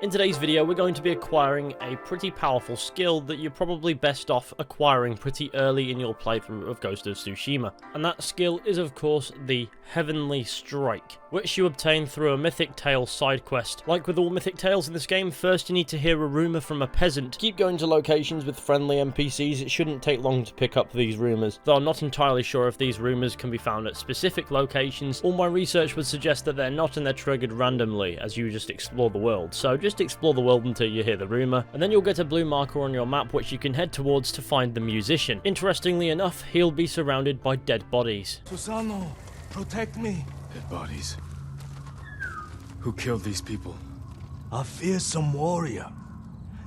In today's video, we're going to be acquiring a pretty powerful skill that you're probably best off acquiring pretty early in your playthrough of Ghost of Tsushima. And that skill is of course the Heavenly Strike, which you obtain through a Mythic Tale side quest. Like with all Mythic Tales in this game, first you need to hear a rumour from a peasant. Keep going to locations with friendly NPCs, it shouldn't take long to pick up these rumours, though I'm not entirely sure if these rumours can be found at specific locations. All my research would suggest that they're not, and they're triggered randomly as you just explore the world. So just explore the world until you hear the rumour, and then you'll get a blue marker on your map which you can head towards to find the musician. Interestingly enough, he'll be surrounded by dead bodies. Susano, protect me. Dead bodies. Who killed these people? A fearsome warrior.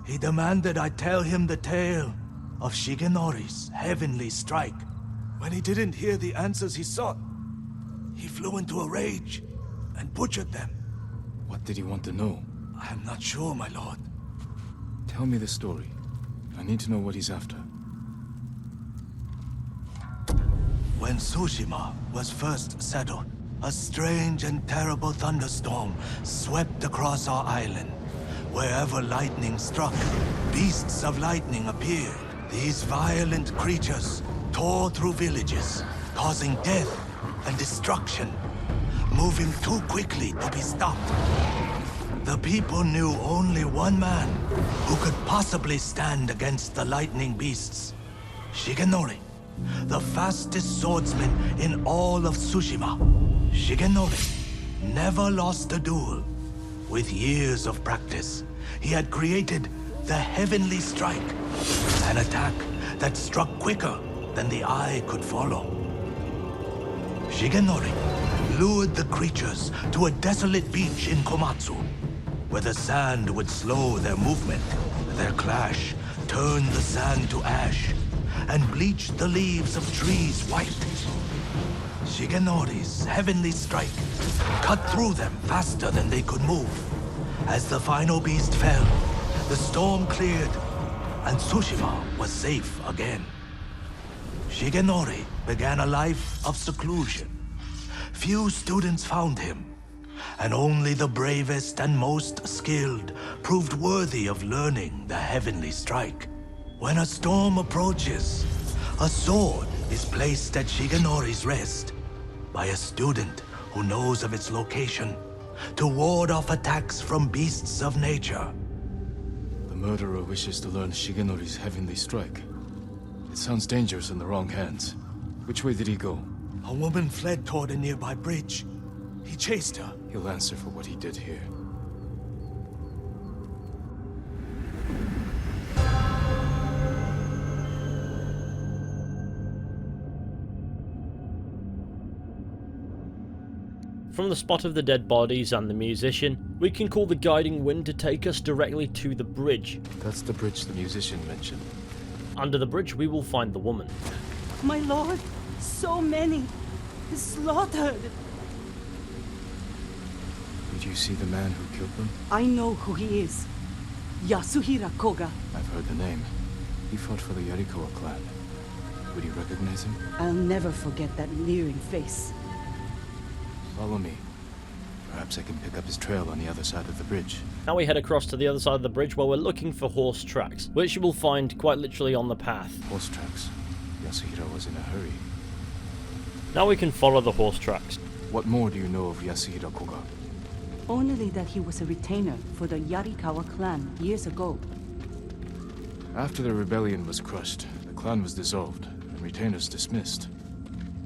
He demanded I tell him the tale of Shigenori's heavenly strike. When he didn't hear the answers he sought, he flew into a rage and butchered them. What did he want to know? I am not sure, my lord. Tell me the story. I need to know what he's after. When Tsushima was first settled, a strange and terrible thunderstorm swept across our island. Wherever lightning struck, beasts of lightning appeared. These violent creatures tore through villages, causing death and destruction, moving too quickly to be stopped. The people knew only one man who could possibly stand against the lightning beasts. Shigenori, the fastest swordsman in all of Tsushima. Shigenori never lost a duel. With years of practice, he had created the Heavenly Strike, an attack that struck quicker than the eye could follow. Shigenori lured the creatures to a desolate beach in Komatsu, where the sand would slow their movement. Their clash turned the sand to ash and bleached the leaves of trees white. Shigenori's Heavenly Strike cut through them faster than they could move. As the final beast fell, the storm cleared, and Tsushima was safe again. Shigenori began a life of seclusion. Few students found him, and only the bravest and most skilled proved worthy of learning the Heavenly Strike. When a storm approaches, a sword is placed at Shigenori's rest by a student who knows of its location to ward off attacks from beasts of nature. The murderer wishes to learn Shigenori's Heavenly Strike. It sounds dangerous in the wrong hands. Which way did he go? A woman fled toward a nearby bridge. He chased her. He'll answer for what he did here. From the spot of the dead bodies and the musician, we can call the guiding wind to take us directly to the bridge. That's the bridge the musician mentioned. Under the bridge we will find the woman. My lord, so many. Slaughtered. Did you see the man who killed them? I know who he is. Yasuhira Koga. I've heard the name. He fought for the Yarikawa clan. Would you recognize him? I'll never forget that leering face. Follow me. Perhaps I can pick up his trail on the other side of the bridge. Now we head across to the other side of the bridge where we're looking for horse tracks, which you will find quite literally on the path. Horse tracks. Yasuhira was in a hurry. Now we can follow the horse tracks. What more do you know of Yasuhira Koga? Only that he was a retainer for the Yarikawa clan years ago. After the rebellion was crushed, the clan was dissolved, and retainers dismissed.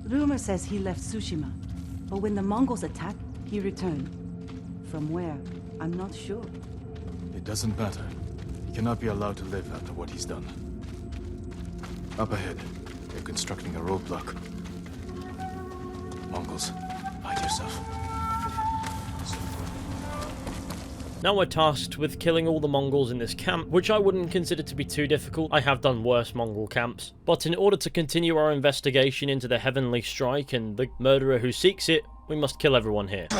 Rumor says he left Tsushima, but when the Mongols attacked, he returned. From where, I'm not sure. It doesn't matter. He cannot be allowed to live after what he's done. Up ahead, they're constructing a roadblock. Mongols, hide yourself. Now we're tasked with killing all the Mongols in this camp, which I wouldn't consider to be too difficult. I have done worse Mongol camps. But in order to continue our investigation into the Heavenly Strike and the murderer who seeks it, we must kill everyone here. I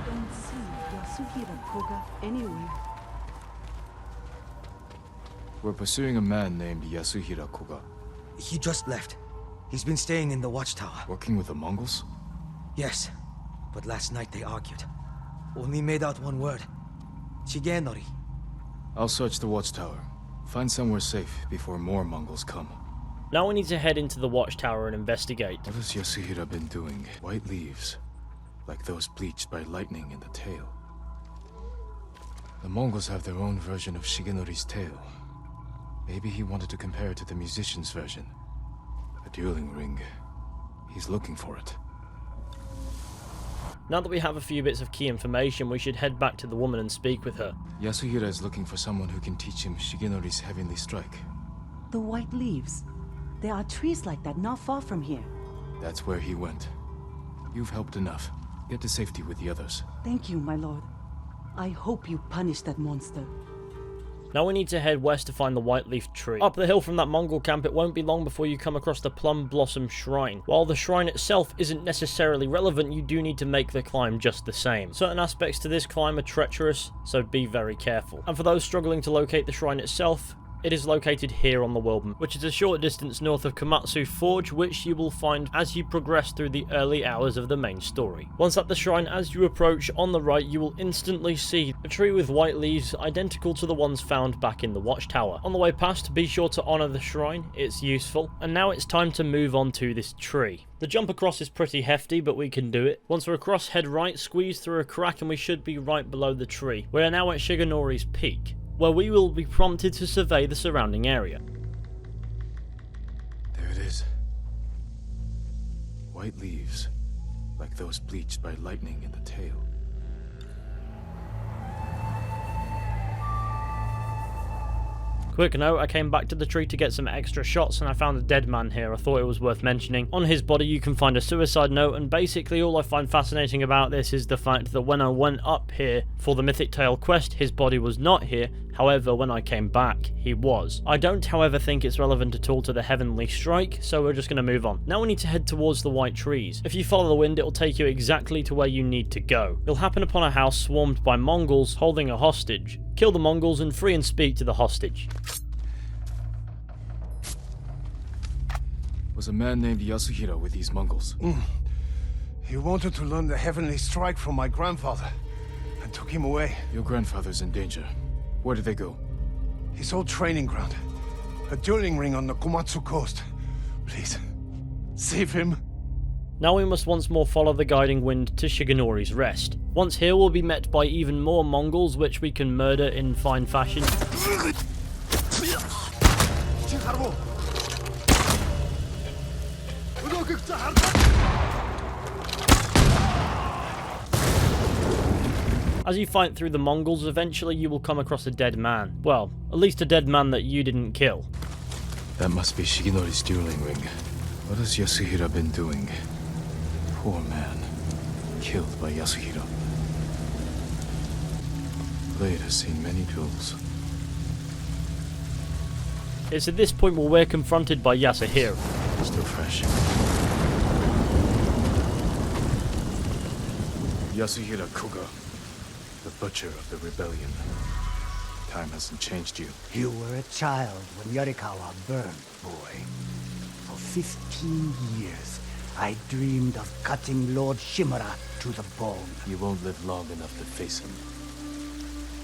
don't see Yasuhira Koga anywhere. We're pursuing a man named Yasuhira Koga. He just left. He's been staying in the watchtower. Working with the Mongols? Yes. But last night they argued. Only made out one word. Shigenori. I'll search the watchtower. Find somewhere safe before more Mongols come. Now we need to head into the watchtower and investigate. What has Yasuhira been doing? White leaves, like those bleached by lightning in the tail. The Mongols have their own version of Shigenori's tale. Maybe he wanted to compare it to the musician's version. A dueling ring. He's looking for it. Now that we have a few bits of key information, we should head back to the woman and speak with her. Yasuhira is looking for someone who can teach him Shigenori's heavenly strike. The white leaves. There are trees like that not far from here. That's where he went. You've helped enough. Get to safety with the others. Thank you, my lord. I hope you punish that monster. Now we need to head west to find the white leaf tree. Up the hill from that Mongol camp, it won't be long before you come across the Plum Blossom Shrine. While the shrine itself isn't necessarily relevant, you do need to make the climb just the same. Certain aspects to this climb are treacherous, so be very careful. And for those struggling to locate the shrine itself, it is located here on the world map, which is a short distance north of Komatsu Forge, which you will find as you progress through the early hours of the main story. Once at the shrine, as you approach on the right, you will instantly see a tree with white leaves identical to the ones found back in the watchtower. On the way past, be sure to honour the shrine, it's useful. And now it's time to move on to this tree. The jump across is pretty hefty, but we can do it. Once we're across, head right, squeeze through a crack, and we should be right below the tree. We are now at Shigenori's peak, where we will be prompted to survey the surrounding area. There it is. White leaves, like those bleached by lightning in the tail. Quick note, I came back to the tree to get some extra shots and I found a dead man here. I thought it was worth mentioning. On his body you can find a suicide note, and basically all I find fascinating about this is the fact that when I went up here for the Mythic Tale quest, his body was not here. However, when I came back, he was. I don't, however, think it's relevant at all to the Heavenly Strike, so we're just going to move on. Now we need to head towards the white trees. If you follow the wind, it will take you exactly to where you need to go. You'll happen upon a house swarmed by Mongols holding a hostage. Kill the Mongols and free and speak to the hostage. Was a man named Yasuhira with these Mongols. He wanted to learn the Heavenly Strike from my grandfather, and took him away. Your grandfather's in danger. Where did they go? His old training ground. A dueling ring on the Komatsu coast. Please, save him. Now we must once more follow the guiding wind to Shigenori's rest. Once here, we'll be met by even more Mongols, which we can murder in fine fashion. As you fight through the Mongols, eventually you will come across a dead man. Well, at least a dead man that you didn't kill. That must be Shigenori's dueling ring. What has Yasuhira been doing? Poor man. Killed by Yasuhira. Blade has seen many duels. It's at this point where we're confronted by Yasuhira. Still fresh. Yasuhira Kuga, the butcher of the rebellion. Time hasn't changed you. You were a child when Yorikawa burned, boy. For 15 years, I dreamed of cutting Lord Shimura to the bone. You won't live long enough to face him.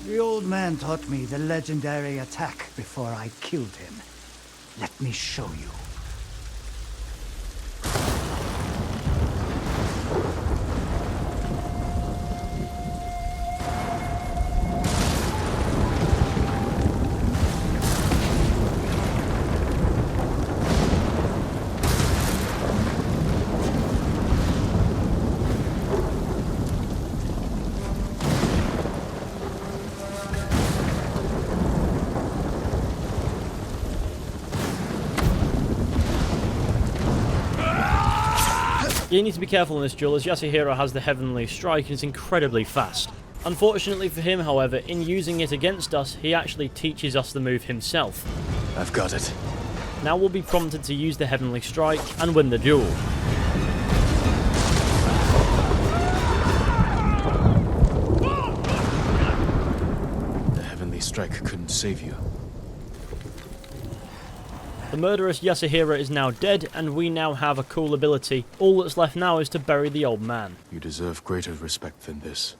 The old man taught me the legendary attack before I killed him. Let me show you. You need to be careful in this duel, as Yasuhira has the Heavenly Strike and is incredibly fast. Unfortunately for him, however, in using it against us, he actually teaches us the move himself. I've got it. Now we'll be prompted to use the Heavenly Strike and win the duel. The Heavenly Strike couldn't save you. The The murderous Yasuhira is now dead, and we now have a cool ability. All that's left now is to bury the old man. You deserve greater respect than this.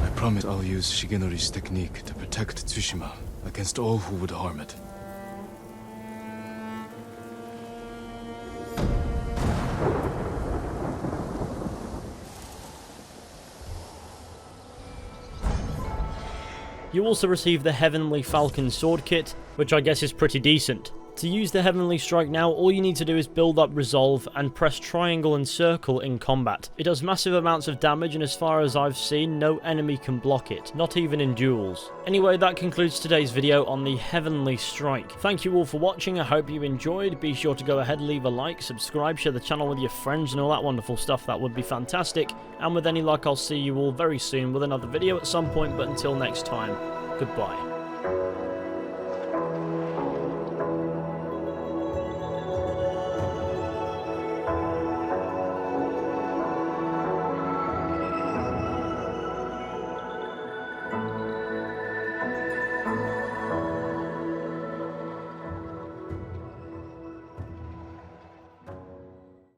I promise I'll use Shigenori's technique to protect Tsushima against all who would harm it. You also receive the Heavenly Falcon sword kit, which I guess is pretty decent. To use the Heavenly Strike now, all you need to do is build up Resolve and press triangle and circle in combat. It does massive amounts of damage, and as far as I've seen, no enemy can block it, not even in duels. Anyway, that concludes today's video on the Heavenly Strike. Thank you all for watching, I hope you enjoyed. Be sure to go ahead, leave a like, subscribe, share the channel with your friends and all that wonderful stuff, that would be fantastic. And with any luck, I'll see you all very soon with another video at some point, but until next time, goodbye.